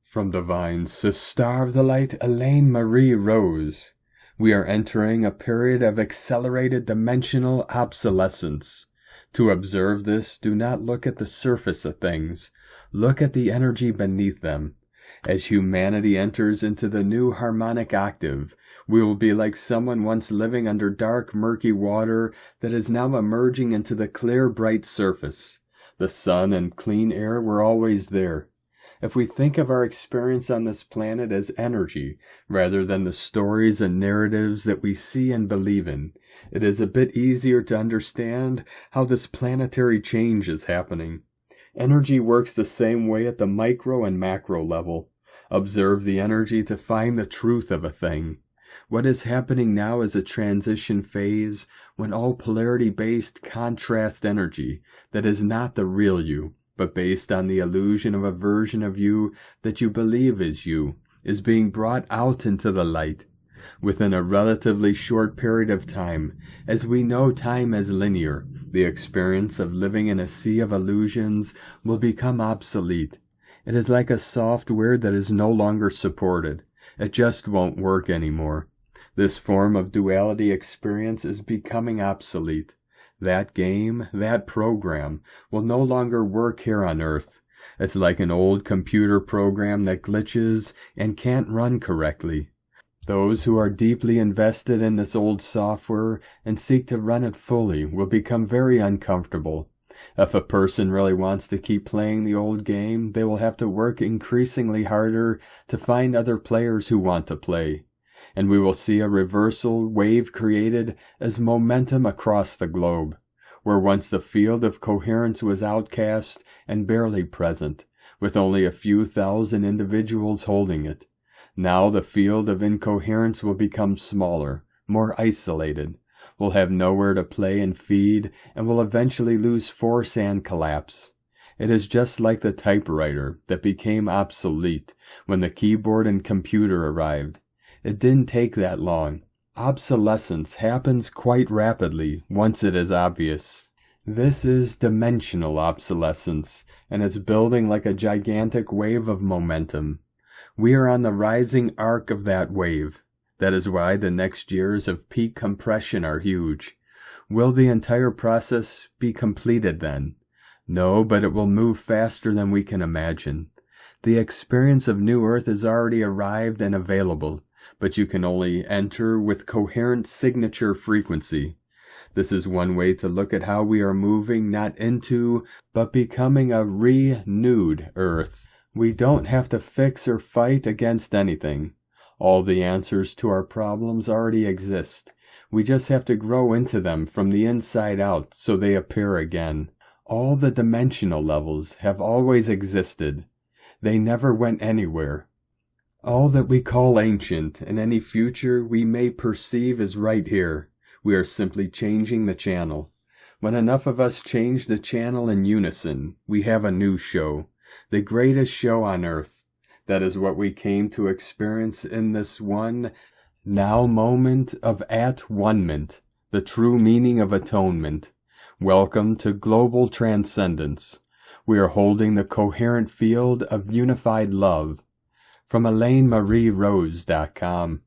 From Divine Sister of the Light, Elaine Marie Rose. We are entering a period of accelerated dimensional obsolescence. To observe this, do not look at the surface of things. Look at the energy beneath them. As humanity enters into the new harmonic octave, we will be like someone once living under dark, murky water that is now emerging into the clear, bright surface. The sun and clean air were always there. If we think of our experience on this planet as energy, rather than the stories and narratives that we see and believe in, it is a bit easier to understand how this planetary change is happening. Energy works the same way at the micro and macro level. Observe the energy to find the truth of a thing. What is happening now is a transition phase when all polarity-based contrast energy that is not the real you, but based on the illusion of a version of you that you believe is you, is being brought out into the light. Within a relatively short period of time, as we know time as linear, the experience of living in a sea of illusions will become obsolete. It is like a software that is no longer supported. It just won't work anymore. This form of duality experience is becoming obsolete. That game, that program, will no longer work here on Earth. It's like an old computer program that glitches and can't run correctly. Those who are deeply invested in this old software and seek to run it fully will become very uncomfortable. If a person really wants to keep playing the old game, they will have to work increasingly harder to find other players who want to play. And we will see a reversal wave created as momentum across the globe, where once the field of coherence was outcast and barely present, with only a few thousand individuals holding it. Now the field of incoherence will become smaller, more isolated, will have nowhere to play and feed, and will eventually lose force and collapse. It is just like the typewriter that became obsolete when the keyboard and computer arrived. It didn't take that long. Obsolescence happens quite rapidly once it is obvious. This is dimensional obsolescence, and it's building like a gigantic wave of momentum. We are on the rising arc of that wave. That is why the next years of peak compression are huge. Will the entire process be completed then? No, but it will move faster than we can imagine. The experience of New Earth is already arrived and available, but you can only enter with coherent signature frequency. This is one way to look at how we are moving not into, but becoming a renewed Earth. We don't have to fix or fight against anything. All the answers to our problems already exist. We just have to grow into them from the inside out so they appear again. All the dimensional levels have always existed. They never went anywhere. All that we call ancient and any future we may perceive is right here. We are simply changing the channel. When enough of us change the channel in unison, we have a new show. The greatest show on Earth. That is what we came to experience in this one now moment of at-one-ment, the true meaning of atonement. Welcome to global transcendence. We are holding the coherent field of unified love. From ElaineMarieRose.com